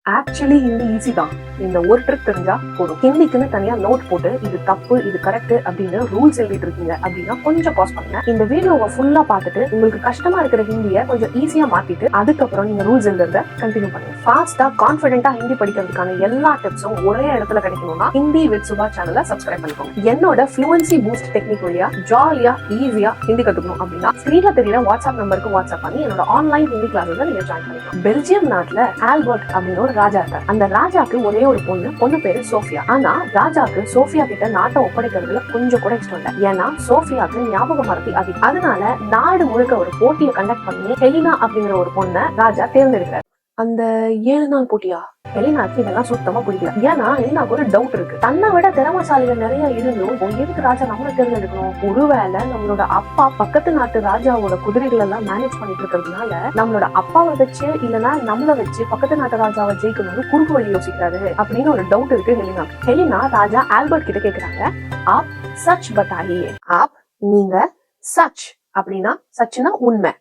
Actually Hindi easy தான். இந்த ஒரு ட்ரிக் தெரிஞ்சா போதும். ஹிந்திக்குன்னு தனியா நோட் போட்டு இது தப்பு இது கரெக்ட் அப்படின்னு ரூல்ஸ் எழுதிட்டு இருக்கீங்க அப்படின்னா கொஞ்சம் பாஸ் பண்ணுங்க. இந்த வீடியோவை ஃபுல்லா பார்த்துட்டு உங்களுக்கு கஷ்டமா இருக்கிற ஹிந்தியை கொஞ்சம் ஈஸியா மாத்திட்டு அதுக்கப்புறம் நீங்க ரூல்ஸ் எழுதுறத கண்டினியூ பண்ணுங்க. ஃபாஸ்டா கான்ஃபிடென்ட்டா ஹிந்தி படிக்கிறதுக்கான எல்லா டிப்ஸும் ஒரே இடத்துல கிடைக்கணும்னா ஹிந்தி வித் சுபா சேனலை சப்ஸ்கிரைப் பண்ணிக்கோங்க. என்னோட ஃப்ளூவன்சி பூஸ்ட் டெக்னிக் வழியா ஜாலியா ஈஸியா ஹிந்தி கத்துக்கணும் அப்படின்னா ஸ்கிரீன்ல தெரியற வாட்ஸ்அப் நம்பருக்கு வாட்ஸ்அப் பண்ணி என்னோட ஆன்லைன் ஹிந்தி கிளாஸஸ் நீங்க ஜாயின் பண்ணிக்கலாம். பெல்ஜியம் நாட்டுல ஆல்பர்ட் அப்படின்னு ஒரு ராஜா இருக்கார். அந்த ராஜாக்கு ஒரே ஒரு பொண்ணு பேரு சோஃபியா. ஆனா ராஜாக்கு சோஃபியா கிட்ட நாட்டை ஒப்படைக்கிறதுல கொஞ்சம் கூட இஷ்டம் இல்ல. ஏன்னா சோஃபியாக்கு ஞாபக மறதி அதிகம். அதனால நாடு முழுக்க ஒரு போட்டியை கண்டக்ட் பண்ணி ஹெலினா அப்படிங்கிற ஒரு பொண்ணை ராஜா தேர்ந்தெடுக்கிறார். அந்த 7 நாள் போட்டியா? ஹெலினாக்கு இதெல்லாம் சுத்தமா பிடிக்கல. ஏன்னா ஹெலினாக்கு ஒரு டவுட் இருக்கு. தன்னை விட திறமசாலிகள் நிறைய இருந்தும் எதுக்கு ராஜா நம்மளை தேர்ந்தெடுக்கணும்? ஒருவேளை நம்மளோட அப்பா பக்கத்து நாட்டு ராஜாவோட குதிரைகள் எல்லாம் மேனேஜ் பண்ணிட்டு இருக்கிறதுனால நம்மளோட அப்பாவை வச்சு இல்லைன்னா நம்மள வச்சு பக்கத்து நாட்டு ராஜாவை ஜெயிக்கணும்னு குறுக்கு வழி யோசிக்கிறாரு அப்படின்னு ஒரு டவுட் இருக்கு ஹெலினாக்கு. ஹெலினா ராஜா ஆல்பர்ட் கிட்ட கேக்குறாங்க, ஆப் சச் பத்தாயியே. ஆப் நீங்க சச் அப்படின்னா சச்னா உண்மை,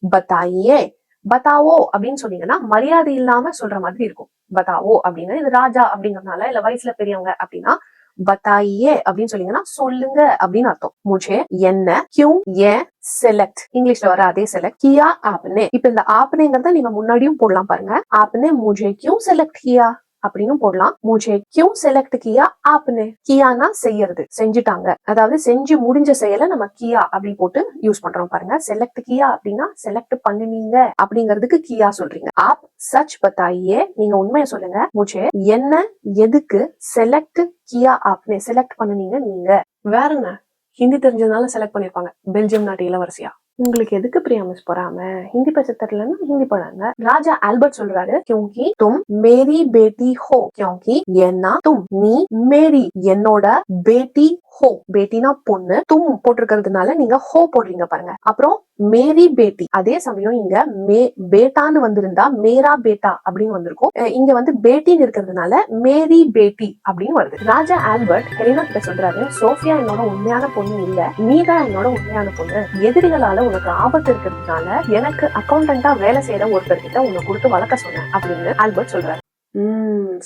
பத்தாயியே பத்தாவோ அப்படின்னு சொன்னீங்கன்னா மரியாதை இல்லாம சொல்ற மாதிரி இருக்கும். பத்தாவோ அப்படின்னு இது ராஜா அப்படிங்கறதுனால இல்ல வயசுல பெரியவங்க அப்படின்னா பத்தாயியே அப்படின்னு சொன்னீங்கன்னா சொல்லுங்க அப்படின்னு அர்த்தம். முझे என்ன क्यों ஏன் செலக்ட் இங்கிலீஷ்ல வர அதே செலக்ட் கியா ஆப்னே. இப்ப இந்த ஆப்னேங்கிறத நீங்க முன்னாடியும் போடலாம் பாருங்க. ஆப்னே मुझे क्यों செலக்ட் கியா அப்படின்னு போடலாம். मुझे क्यों செலக்ட் கியா ஆப்னே. கியானா செய்யறது, செஞ்சுட்டாங்க, அதாவது செஞ்சு முடிஞ்ச செயலை நம்ம கியா அப்படி போட்டு யூஸ் பண்றோம் பாருங்க. செலக்ட் கியா அப்படின்னா செலக்ட் பண்ணுனீங்க அப்படிங்கிறதுக்கு கியா சொல்றீங்க. ஆப் சச் பத்தாயியே நீங்க உண்மையை சொல்லுங்க. मुझे என்ன எதுக்கு செலக்ட் கியா ஆப்னே செலக்ட் பண்ணுனீங்க நீங்க. வேற என்ன ஹிந்தி தெரிஞ்சதுனால செலக்ட் பண்ணிருப்பாங்க பெல்ஜியம் நாட்டு இளவரசியா. உங்களுக்கு எதுக்கு பிரியா மிஸ் போறாம? ஹிந்தி பேச தெரியலன்னா ஹிந்தி போறாங்க. ராஜா ஆல்பர்ட் சொல்றாரு, क्योंकि तुम मेरी बेटी हो. क्योंकि ஏன்னா तुम நீ மேரி என்னோட பேட்டி ஹோ. பேட்டினா பொண்ணு, தும் போட்டிருக்கிறதுனால நீங்க ஹோ போடுறீங்க பாருங்க. அப்புறம் மேரி பேட்டி. அதே சமயம் இங்க பேட்டான்னு வந்திருந்தா மேரா பேட்டா அப்படின்னு வந்திருக்கும். இங்க வந்து பேட்டின்னு இருக்கிறதுனால மேரி பேட்டி அப்படின்னு வருது. ராஜா ஆல்பர்ட் ஹெலினா கிட்ட சொல்றாரு, சோஃபியா என்னோட உண்மையான பொண்ணு இல்ல, நீதான் என்னோட உண்மையான பொண்ணு. எதிரிகளால உனக்கு ஆபத்து இருக்கிறதுனால எனக்கு அக்கௌண்டன்டா வேலை செய்யற ஒருத்தர் கிட்ட உன்னை கொடுத்து வளர்க்க சொன்னேன் அப்படின்னு ஆல்பர்ட் சொல்றாரு.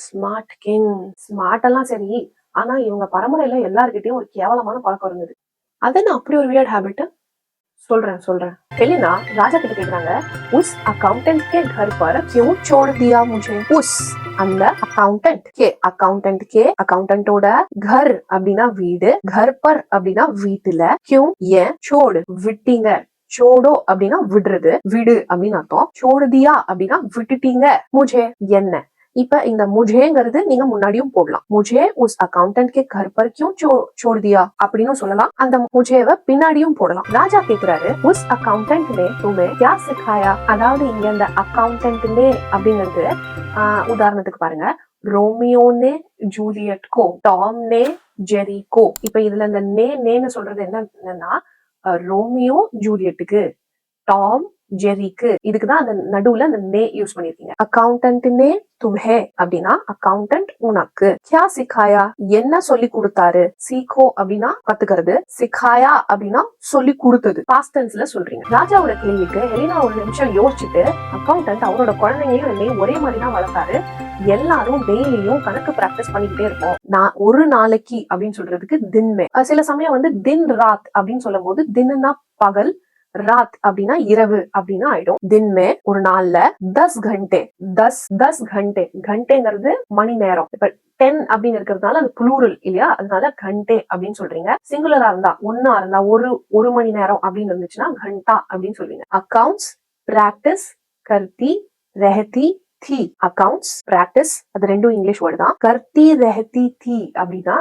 Smart king. ஸ்மார்ட் எல்லாம் சரி, ஆனா இவங்க பரம்பரையில எல்லார்கிட்டயும் ஒரு கேவலமான பழக்கம் இருந்தது. அது நான் அப்படி ஒரு வியர்ட் ஹேபிட் சொல்றேன். ஹெலினா ராஜா கிட்ட கேக்குறாங்க, उस अकाउंटेंट के घर पर क्यों छोड़ दिया मुझे? उस அந்த அக்கௌண்டன்ட் கே அக்கௌண்டன்டோட घर அப்படின்னா வீடு, घर पर அப்படின்னா வீட்டுல, क्यों ஏன், छोड़ விட்டீங்க, சோடோ அப்படின்னா விடுறது, விடு அப்படின்னு அர்த்தம், சோடுதியா அப்படின்னா விட்டுட்டீங்க, मुझे என்ன. இப்ப இந்த முझेங்கிறது நீங்க முன்னாடியும் போடலாம். मुझे उस अकाउंटेंट के घर पर क्यों छोड़ दिया அப்படின்னு சொல்லலாம். அந்த मुझेவை பின்னாடியும் போடலாம். ராஜா கேக்குறாரு, उस अकाउंटेंट ने तुम्हें क्या सिखाया? अதாவது இங்க இந்த अकाउंटेंट ने அப்படிங்கிறது உதாரணத்துக்கு பாருங்க, ரோமியோ ने ஜூலியட் கோ, டாம் ने ஜெரி கோ. இப்ப இதுல இந்த நேன்னு சொல்றது என்னன்னா ரோமியோ ஜூலியட்டுக்கு, டாம் ஜெரிக்கு, இதுக்குதான் அந்த நடுவுல அந்த நே யூஸ் பண்ணிருக்கீங்க. அக்கௌண்டன்ட் நே தும்ஹே அப்படின்னா அக்கௌண்டன்ட் உனக்கு. கியா சிக்காயா என்ன சொல்லி கொடுத்தாரு. சீக்கோ அப்படின்னா கத்துக்கிறது, சிக்காயா அப்படின்னா சொல்லி கொடுத்தது. பாஸ்ட் டென்ஸ்ல சொல்றீங்க. ராஜாவோட கேள்விக்கு ஹெலினா ஒரு நிமிஷம் யோசிச்சுட்டு, அக்கௌண்டன்ட் அவரோட குழந்தைங்களையும் ஒரே மாதிரி தான் வளர்த்தாரு, எல்லாரும் டெய்லியும் கணக்கு பிராக்டிஸ் பண்ணிக்கிட்டே இருப்போம். நான் ஒரு நாளைக்கு அப்படின்னு சொல்றதுக்கு தின்மே. சில சமயம் வந்து தின் ராத் அப்படின்னு சொல்லும் போது தின்னா பகல், ராத் அப்படின்னா இரவு அப்படின்னு ஆயிடும். தின்மே ஒரு நாள்ல 10 घंटे 10 घंटे घंटेங்கிறது மணி நேரம். இப்ப 10 அப்படின்னு இருக்கிறதுனால அது புளூரல் இல்லையா, அதனால घंटे அப்படின்னு சொல்றீங்க. சிங்குலரா இருந்தா ஒன்னா இருந்தா ஒரு மணி நேரம் அப்படின்னு இருந்துச்சுன்னா घंटा அப்படின்னு சொல்றீங்க. அக்கவுண்ட்ஸ் பிராக்டிஸ் கர்த்தி ரெஹதி थी. அக்கவுண்ட்ஸ் பிராக்டிஸ் அது ரெண்டும் இங்கிலீஷ் வேர்டு தான். கர்த்தி ரெஹதி थी அப்படின்னா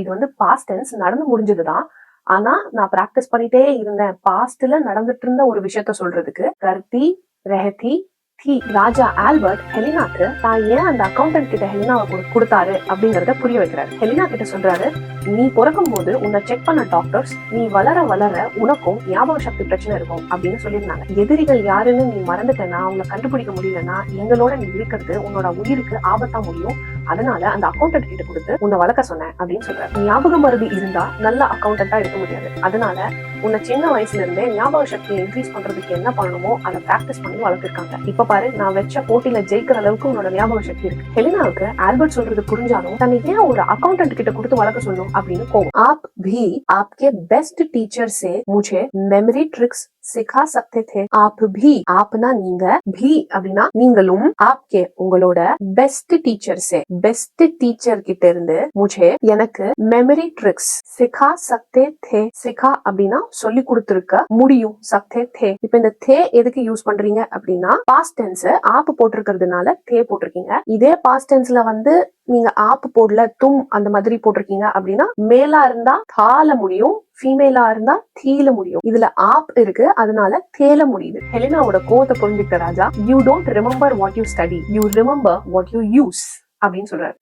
இது வந்து பாஸ்ட் டென்ஸ், நடந்து முடிஞ்சதுதான். ஆனா நான் பிராக்டிஸ் பண்ணிட்டே இருந்தேன், பாஸ்ட்ல நடந்துட்டு இருந்த ஒரு விஷயத்த சொல்றதுக்கு கர்த்தி ரெஹதி थी. ராஜா ஆல்பர்ட் ஹெலினாக்கு தான் ஏன் அந்த அக்கௌண்டன்ட் கிட்ட ஹெலினாவை கொடுத்தாரு அப்படிங்கறத புரிய வைக்கிறாரு. ஹெலினா கிட்ட சொல்றாரு, நீ பிறக்கும் போது உன்னை செக் பண்ண டாக்டர்ஸ் நீ வளர வளர உனக்கும் ஞாபக சக்தி பிரச்சனை இருக்கும் அப்படின்னு சொல்லியிருந்தாங்க. எதிரிகள் யாருன்னு நீ மறந்துட்டேன்னா, அவங்களை கண்டுபிடிக்க முடியலன்னா எங்களோட நீ இருக்கிறது உன்னோட உயிருக்கு ஆபத்தா முடியும். அதனால அந்த அக்கௌண்டன்ட் கிட்ட கொடுத்து உன்னை வளர்க்க சொன்னேன் அப்படின்னு சொல்றாரு. ஞாபக மருதி இருந்தா நல்ல அக்கௌண்டன்டா இருக்க முடியாது. அதனால உன்னை சின்ன வயசுல இருந்தே ஞாபக சக்தியை இன்க்ரீஸ் பண்றதுக்கு என்ன பண்ணணுமோ அதை பிராக்டிஸ் பண்ணி வளர்த்திருக்காங்க. இப்ப இப்ப பாரு நான் வச்ச போட்டியில ஜெயிக்கிற அளவுக்கு உன்னோட ஞாபக சக்தி இருக்கு. ஹெலினாவுக்கு ஆல்பர்ட் சொல்றது புரிஞ்சாலும் தன்னை ஏன் ஒரு அக்கௌண்டன்ட் கிட்ட கொடுத்து வளர்க்க சொல்லணும் அப்படின்னு கோவம். आप भी आपके बेस्ट टीचर से मुझे मेमोरी ट्रिक्स सिखा सकते थे. आप भी आपना நீங்க भी அப்படின்னா நீங்களும் आपके உங்களோட பெஸ்ட் டீச்சர் से பெஸ்ட் டீச்சர் கிட்ட இருந்து मुझे எனக்கு மெமரி ட்ரிக்ஸ் சிखा सकते थे. சிखा அப்படின்னா சொல்லி கொடுத்திருக்க முடியும். सकते थे இப்ப இந்த தே எதுக்கு யூஸ் பண்றீங்க அப்படின்னா பாஸ்ட் டென்ஸ் ஆப் போட்டிருக்கிறதுனால தே போட்டிருக்கீங்க. இதே பாஸ்ட் டென்ஸ்ல வந்து நீங்க ஆப் போடல தும் அந்த மாதிரி போட்டிருக்கீங்க அப்படின்னா மேலா இருந்தா தால முடியும், ஃபீமேலா இருந்தா தீல முடியும். இதுல ஆப் இருக்கு, அதனால தேல முடியுது. ஹெலினாவோட கோவத்தை புரிஞ்சுக்கிட்ட Raja, you don't remember what you study, you remember what you use அப்படின்னு சொல்றாரு.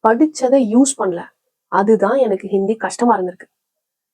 படிச்சதை யூஸ் பண்ணல, அதுதான் எனக்கு ஹிந்தி கஷ்டமா இருந்திருக்கு.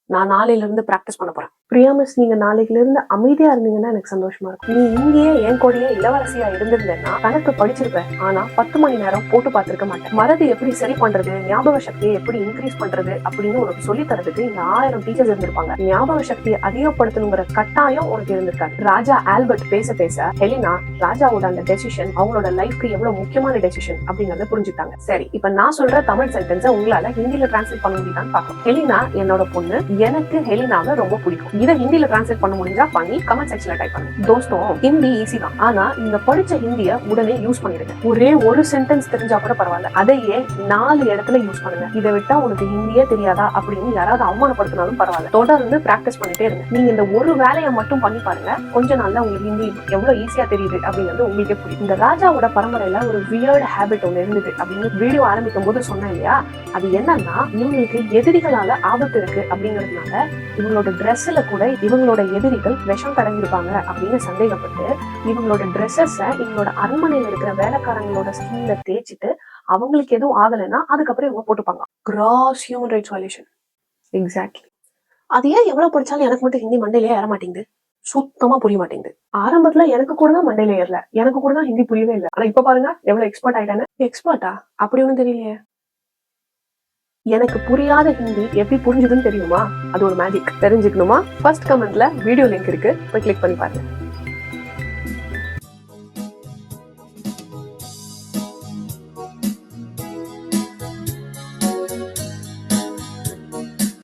நான் நாளையில இருந்து பிராக்டிஸ் பண்ண போறேன். பிரியா மிஸ், நீங்க நாளைக்குல இருந்து அமைதியா இருந்தீங்கன்னா எனக்கு சந்தோஷமா இருக்கும். நீ இங்கேயே என் கூடயே இளவரசியா இருந்திருந்தேன்னா கணக்கு படிச்சிருப்பேன், ஆனா 10 மணி நேரம் போட்டு பார்த்திருக்க மாட்டேன். மறதி எப்படி சரி பண்றது, ஞாபக சக்தியை எப்படி இன்க்ரீஸ் பண்றது அப்படின்னு உனக்கு சொல்லி தரதுக்கு இந்த 1000 டீச்சர்ஸ் இருந்திருப்பாங்க. ஞாபக சக்தியை அதிகப்படுத்தணுங்கிற கட்டாயம் உனக்கு இருந்திருக்காரு. ராஜா ஆல்பர்ட் பேச பேச ஹெலினா ராஜாவோட அந்த டெசிஷன் அவங்களோட லைஃப்க்கு எவ்வளவு முக்கியமான டெசிஷன் அப்படிங்கறத புரிஞ்சுட்டாங்க. சரி, இப்ப நான் சொல்ற தமிழ் சென்டென்ஸை உங்களால ஹிந்தியில டிரான்ஸ்லேட் பண்ண முடியுதான்னு பார்க்கலாம். ஹெலினா என்னோட பொண்ணு, எனக்கு ஹெலினாவை ரொம்ப பிடிக்கும். இதை ஹிந்தியில டிரான்ஸ்லேட் பண்ண முடிஞ்சா பண்ணி கமெண்ட் செக்ஷன்ல டைப் பண்ணுங்க. தோஸ்தோ, ஹிந்தி ஈஸி தான், ஆனா இந்த படிச்ச ஹிந்திய உடனே யூஸ் பண்ணிடுங்க. ஒரே ஒரு சென்டென்ஸ் தெரிஞ்சா கூட பரவாயில்ல, அதையே 4 இடத்துல யூஸ் பண்ணுங்க. இதை விட்டா உனக்கு ஹிந்தியே தெரியாதா அப்படின்னு யாராவது அவமானப்படுத்தினாலும் பரவாயில்ல, தொடர்ந்து பிராக்டிஸ் பண்ணிட்டே இருங்க. நீங்க இந்த ஒரு வேலையை மட்டும் பண்ணி பாருங்க, கொஞ்ச நாள்ல உங்களுக்கு ஹிந்தி எவ்வளவு ஈஸியா தெரியுது அப்படிங்கிறது உங்களுக்கே புரியும். இந்த ராஜாவோட பரம்பரையில ஒரு வியர்ட் ஹேபிட் ஒண்ணு இருந்தது அப்படின்னு வீடியோ ஆரம்பிக்கும் போது சொன்னேன் இல்லையா, அது என்னன்னா இவங்களுக்கு எதிரிகளால ஆபத்து இருக்கு அப்படிங்கிறதுனால இவங்களோட ட்ரெஸ்ல கூட இவங்களோட எதிரிகள் விஷம் கடந்திருப்பாங்க அப்படின்னு சந்தேகப்பட்டு இவங்களோட ட்ரெஸ்ஸஸ இவங்களோட அரண்மனையில இருக்கிற வேலைக்காரங்களோட ஸ்கின்ல தேய்ச்சிட்டு அவங்களுக்கு எதுவும் ஆகலைன்னா அதுக்கப்புறம் இவங்க போட்டுப்பாங்க. Gross human rights violation. Exactly. அது ஏன் எவ்வளவு படிச்சாலும் எனக்கு மட்டும் ஹிந்தி மண்டையிலே ஏற மாட்டேங்குது, சுத்தமா புரிய மாட்டேங்குது. ஆரம்பத்துல எனக்கு கூட தான் மண்டையில ஏறல, எனக்கு கூட தான் ஹிந்தி புரியவே இல்லை. ஆனா இப்ப பாருங்க எவ்வளவு எக்ஸ்பர்ட் ஆயிட்டானு. எக்ஸ்பர்ட்டா? அப்படி ஒண்ணும் தெரியலையே. எனக்கு புரியாத ஹிந்தி எப்படி புரிஞ்சுதுன்னு தெரியுமா? அது ஒரு மேஜிக். தெரிஞ்சுக்கணுமா? ஃபர்ஸ்ட் கமெண்ட்ல வீடியோ லிங்க் இருக்கு, போய் கிளிக் பண்ணி பாருங்க.